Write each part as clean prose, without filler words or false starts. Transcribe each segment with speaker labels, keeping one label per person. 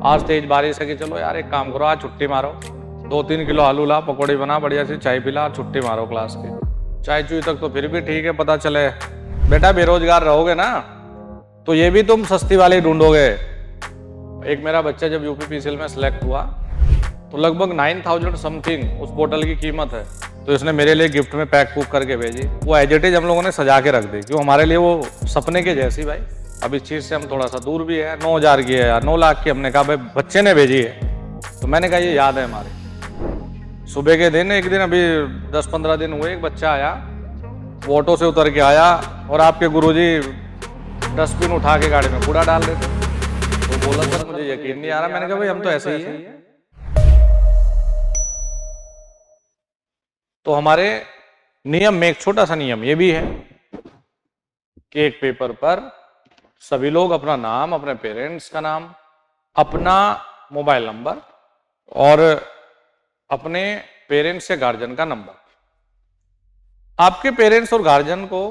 Speaker 1: आज तेज बारिश है कि चलो यार एक काम करो, आज छुट्टी मारो, 2-3 किलो आलू ला, पकौड़ी बना, बढ़िया सी चाय पिला, छुट्टी मारो क्लास की। चाय चुई तक तो फिर भी ठीक है, पता चले बेटा बेरोजगार रहोगे ना तो ये भी तुम सस्ती वाली ढूंढोगे। एक मेरा बच्चा जब यूपीपीसीएल में सिलेक्ट हुआ तो लगभग 9,000 समथिंग उस बोतल की कीमत है, तो इसने मेरे लिए गिफ्ट में पैक पुक करके भेजी। वो एज इट इज हम लोगों ने सजा के रख दी, क्यों हमारे लिए वो सपने के जैसी भाई। अब इस चीज से हम थोड़ा सा दूर भी है। 9,000 की है यार, 9 लाख की। हमने कहा भाई बच्चे ने भेजी है, तो मैंने कहा ये याद है हमारी। सुबह के दिन एक दिन अभी 10-15 दिन हुए, एक बच्चा आया, वो ऑटो से उतर के आया और आपके गुरुजी डस्टबिन उठा के गाड़ी में कूड़ा डाल देते। तो बोला सर मुझे यकीन नहीं आ रहा। मैंने कहा भाई हम तो ऐसे ही हैं। तो हमारे नियम में एक छोटा सा नियम ये भी है कि एक पेपर पर सभी लोग अपना नाम, अपने पेरेंट्स का नाम, अपना मोबाइल नंबर और अपने पेरेंट्स या गार्जियन का नंबर। आपके पेरेंट्स और गार्जियन को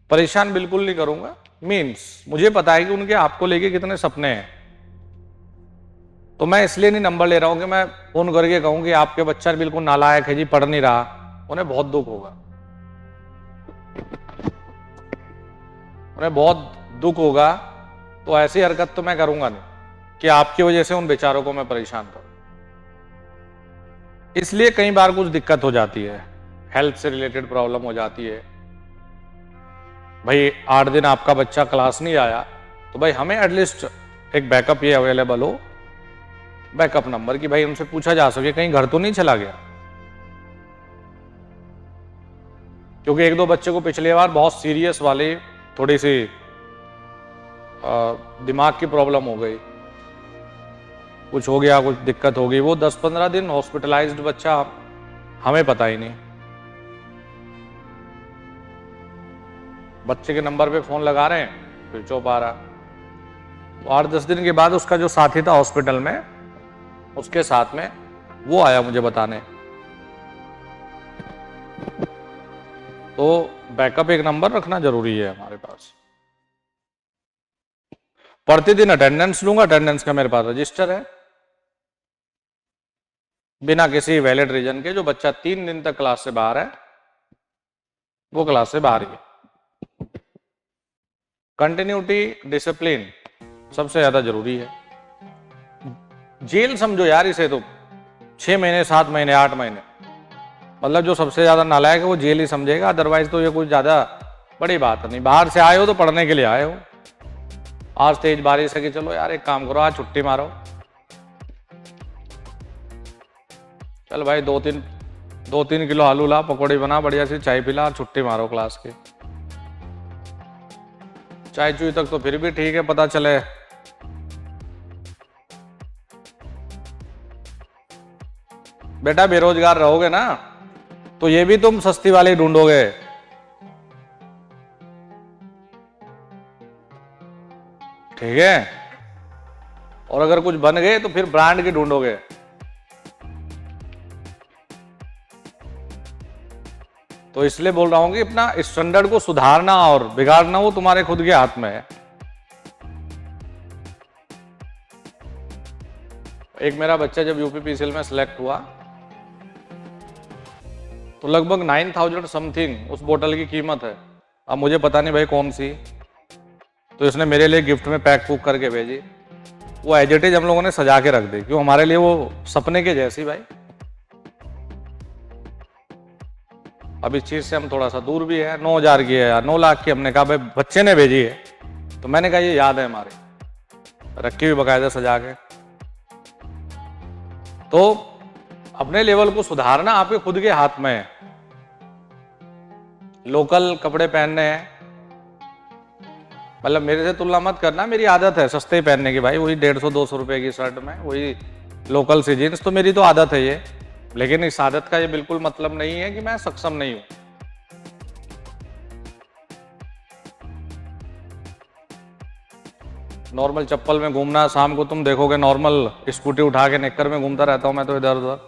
Speaker 1: परेशान बिल्कुल नहीं करूंगा। मीन्स मुझे पता है कि उनके आपको लेके कितने सपने हैं, तो मैं इसलिए नहीं नंबर ले रहा हूं कि मैं फोन करके कहूं कि आपके बच्चा बिल्कुल नालायक है जी, पढ़ नहीं रहा। उन्हें बहुत दुख होगा, उन्हें बहुत दुख होगा। तो ऐसी हरकत तो मैं करूंगा नहीं कि आपकी वजह से उन बेचारों को मैं परेशान करूं। इसलिए कई बार कुछ दिक्कत हो जाती है, हेल्थ से रिलेटेड प्रॉब्लम हो जाती है। भाई 8 दिन आपका बच्चा क्लास नहीं आया, तो भाई हमें एटलीस्ट एक बैकअप ये अवेलेबल हो, बैकअप नंबर, कि भाई उनसे पूछा जा सके कहीं घर तो नहीं चला गया। क्योंकि 1-2 बच्चे को पिछली बार बहुत सीरियस वाली थोड़ी सी दिमाग की प्रॉब्लम हो गई, कुछ हो गया, कुछ दिक्कत हो गई, वो 10-15 दिन हॉस्पिटलाइज्ड बच्चा, हमें पता ही नहीं। बच्चे के नंबर पे फोन लगा रहे हैं, स्विच ऑफ आ रहा। तो 8-10 दिन के बाद उसका जो साथी था हॉस्पिटल में, उसके साथ में वो आया मुझे बताने। तो बैकअप एक नंबर रखना जरूरी है हमारे पास। प्रतिदिन अटेंडेंस लूंगा, अटेंडेंस का मेरे पास रजिस्टर है। बिना किसी वैलिड रीजन के जो बच्चा 3 दिन तक क्लास से बाहर है, वो क्लास से बाहर ही है। कंटिन्यूटी, डिसिप्लिन सबसे ज्यादा जरूरी है। जेल समझो यार इसे, तो 6 महीने, 7 महीने, 8 महीने, मतलब जो सबसे ज्यादा नालायक है वो जेल ही समझेगा। अदरवाइज तो ये कुछ ज्यादा बड़ी बात नहीं। बाहर से आए हो तो पढ़ने के लिए आए हो। आज तेज बारिश है कि चलो यार एक काम करो, आज छुट्टी मारो, चल भाई 2-3 किलो आलू ला, पकौड़ी बना, बढ़िया सी चाय पिला, छुट्टी मारो क्लास की। चाय चुई तक तो फिर भी ठीक है, पता चले बेटा बेरोजगार रहोगे ना तो ये भी तुम सस्ती वाली ढूंढोगे। ठीक है, और अगर कुछ बन गए तो फिर ब्रांड की ढूंढोगे। तो इसलिए बोल रहा हूं कि अपना स्टैंडर्ड को सुधारना और बिगाड़ना वो तुम्हारे खुद के हाथ में है। एक मेरा बच्चा जब यूपीपीसीएल में सिलेक्ट हुआ तो लगभग 9,000 समथिंग उस बोतल की कीमत है। अब मुझे पता नहीं भाई कौन सी, तो इसने मेरे लिए गिफ्ट में पैक पुक करके भेजी। वो एज इट इज हम लोगों ने सजा के रख दी, क्यों हमारे लिए वो सपने के जैसी भाई। अब इस चीज से हम थोड़ा सा दूर भी है। 9,000 की है यार, 9 लाख की। हमने कहा भाई बच्चे ने भेजी है, तो मैंने कहा ये याद है हमारी, रखी हुई बकायदा सजा के। तो अपने लेवल को सुधारना आपके खुद के हाथ में है। लोकल कपड़े पहनने हैं, मतलब मेरे से तुलना मत करना, मेरी आदत है सस्ते पहनने की भाई। वही 150-200 रुपए की शर्ट में वही लोकल सी जीन्स, तो मेरी तो आदत है ये। लेकिन इस आदत का ये बिल्कुल मतलब नहीं है कि मैं सक्षम नहीं हूं। नॉर्मल चप्पल में घूमना, शाम को तुम देखोगे नॉर्मल स्कूटी उठा के नेकर में घूमता रहता हूं मैं तो इधर उधर।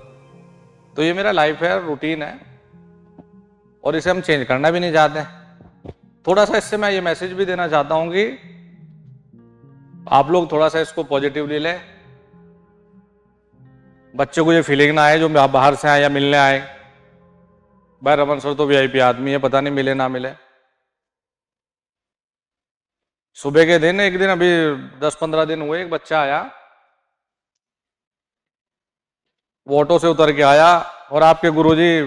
Speaker 1: तो ये मेरा लाइफ है, रूटीन है, और इसे हम चेंज करना भी नहीं चाहते। थोड़ा सा इससे मैं ये मैसेज भी देना चाहता हूं कि आप लोग थोड़ा सा इसको पॉजिटिवली लें, बच्चे को ये फीलिंग ना आए जो बाहर से आए या मिलने आए, भाई रमन सर तो वीआईपी आदमी है, पता नहीं मिले ना मिले। सुबह के दिन एक दिन अभी 10-15 दिन हुए, एक बच्चा आया, वो ऑटो से उतर के आया और आपके गुरुजी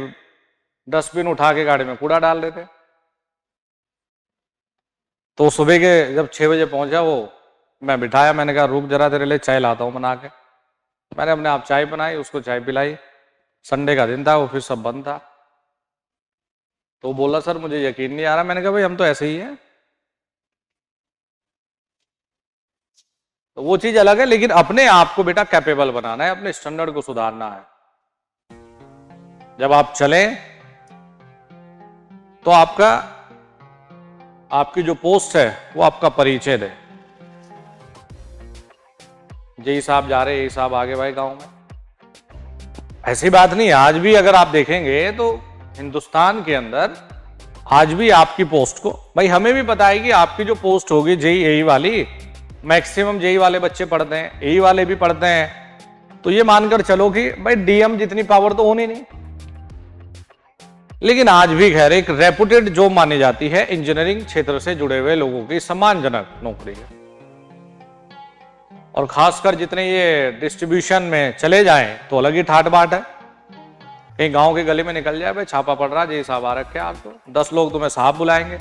Speaker 1: डस्टबिन उठा के गाड़ी में कूड़ा डाल देते। तो सुबह के जब 6 बजे पहुंचा वो, मैं बिठाया, मैंने कहा रुक जरा तेरे लिए चाय लाता हूं बना के। मैंने अपने आप चाय बनाई, उसको चाय पिलाई। संडे का दिन था, ऑफिस सब बंद था। तो बोला सर मुझे यकीन नहीं आ रहा। मैंने कहा भाई हम तो ऐसे ही हैं। तो वो चीज अलग है, लेकिन अपने आप को बेटा कैपेबल बनाना है, अपने स्टैंडर्ड को सुधारना है। जब आप चलें तो आपकी जो पोस्ट है वो आपका परिचय दे। जय साहब जा रहे, यही साहब आगे भाई गांव में, ऐसी बात नहीं। आज भी अगर आप देखेंगे तो हिंदुस्तान के अंदर आज भी आपकी पोस्ट को, भाई हमें भी पता है कि आपकी जो पोस्ट होगी जेई यही वाली, मैक्सिमम जेई वाले बच्चे पढ़ते हैं, यही वाले भी पढ़ते हैं। तो ये मानकर चलो कि भाई डीएम जितनी पावर तो होनी नहीं, लेकिन आज भी खैर एक रेपुटेड जॉब मानी जाती है, इंजीनियरिंग क्षेत्र से जुड़े हुए लोगों की सम्मानजनक नौकरी है। और खासकर जितने ये डिस्ट्रीब्यूशन में चले जाएं तो अलग ही ठाट बाट है। कहीं गांव के गली में निकल जाए, भाई छापा पड़ रहा, जी साहब आ रखे आपको, 10 लोग तुम्हें साहब बुलाएंगे।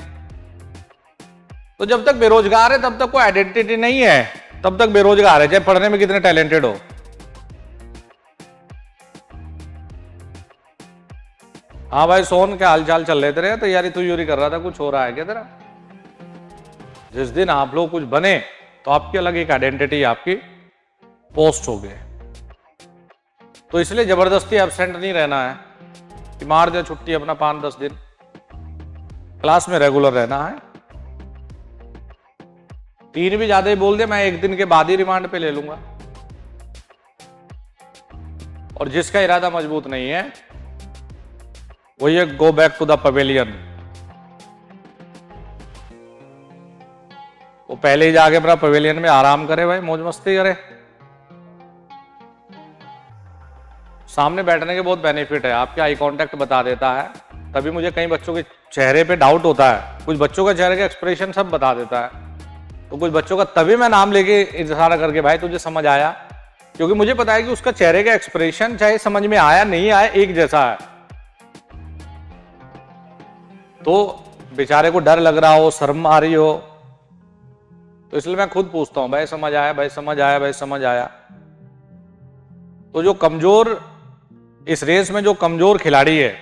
Speaker 1: तो जब तक बेरोजगार है तब तक कोई आइडेंटिटी नहीं है, तब तक बेरोजगार है, चाहे पढ़ने में कितने टैलेंटेड हो। हाँ भाई सोन के हालचाल चल रहे थे, तैयारी तुयारी कर रहा था, कुछ हो रहा है क्या तेरा? जिस दिन आप लोग कुछ बने तो आपकी अलग एक आइडेंटिटी, आपकी पोस्ट हो गई। तो इसलिए जबरदस्ती एब्सेंट नहीं रहना है कि मार दे छुट्टी अपना 5-10 दिन, क्लास में रेगुलर रहना है। 3 भी ज्यादा ही बोल दे, मैं 1 दिन के बाद ही रिमांड पे ले लूंगा। और जिसका इरादा मजबूत नहीं है वो ये go back to the pavilion, वो पहले ही जाके अपना पवेलियन में आराम करे, भाई मौज मस्ती करे। सामने बैठने के बहुत बेनिफिट है, आपके आई कांटेक्ट बता देता है, तभी मुझे कई बच्चों के चेहरे पे डाउट होता है, कुछ बच्चों का चेहरे का एक्सप्रेशन सब बता देता है, तो कुछ बच्चों का तभी मैं नाम लेके इशारा करके भाई तुझे समझ आया, क्योंकि मुझे पता है कि उसका चेहरे का एक्सप्रेशन चाहे समझ में आया नहीं आया एक जैसा है। तो बेचारे को डर लग रहा हो, शर्म आ रही हो, तो इसलिए मैं खुद पूछता हूं, भाई समझ आया, भाई समझ आया, भाई समझ आया। तो जो कमजोर, इस रेस में जो कमजोर खिलाड़ी है,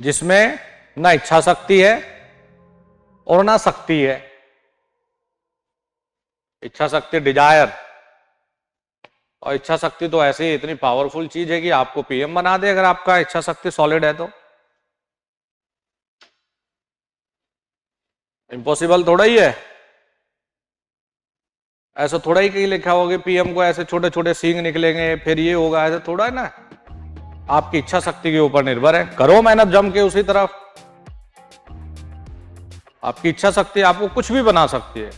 Speaker 1: जिसमें ना इच्छा शक्ति है और ना शक्ति है, इच्छा शक्ति डिजायर, और इच्छा शक्ति तो ऐसी इतनी पावरफुल चीज है कि आपको पीएम बना दे अगर आपका इच्छा शक्ति सॉलिड है तो। इम्पॉसिबल थोड़ा ही है, ऐसा थोड़ा ही कहीं लिखा होगा पीएम को ऐसे छोटे छोटे सींग निकलेंगे फिर ये होगा, ऐसा थोड़ा है ना। आपकी इच्छा शक्ति के ऊपर निर्भर है, करो मेहनत जम के उसी तरफ। आपकी इच्छा शक्ति आपको कुछ भी बना सकती है,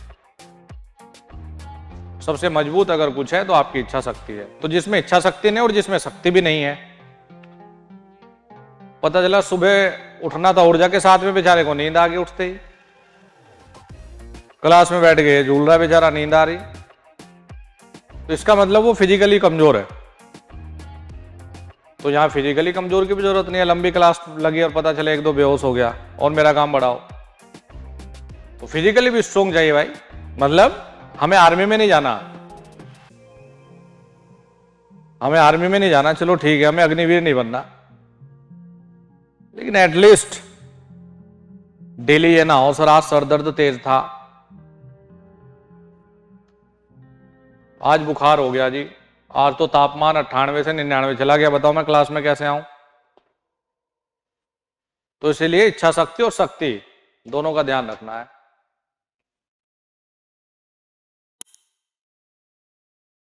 Speaker 1: सबसे मजबूत अगर कुछ है तो आपकी इच्छा शक्ति है। तो जिसमें इच्छा शक्ति नहीं और जिसमें शक्ति भी नहीं है, पता चला सुबह उठना था ऊर्जा के साथ में, बेचारे को नींद आ गई उठते ही, क्लास में बैठ गए, झूल रहा बेचारा, नींद आ रही, तो इसका मतलब वो फिजिकली कमजोर है। तो यहां फिजिकली कमजोर की भी जरूरत नहीं है, लंबी क्लास लगी और पता चले 1-2 बेहोश हो गया और मेरा काम बढ़ाओ। तो फिजिकली भी स्ट्रोंग चाहिए भाई, मतलब हमें आर्मी में नहीं जाना, हमें आर्मी में नहीं जाना, चलो ठीक है, हमें अग्निवीर नहीं बनना, लेकिन एटलीस्ट डेली ये ना हो सर आज सर दर्द तेज था, आज बुखार हो गया जी, आज तो तापमान 98 से 99 चला गया, बताओ मैं क्लास में कैसे आऊं। तो इसीलिए इच्छा शक्ति और शक्ति दोनों का ध्यान रखना है।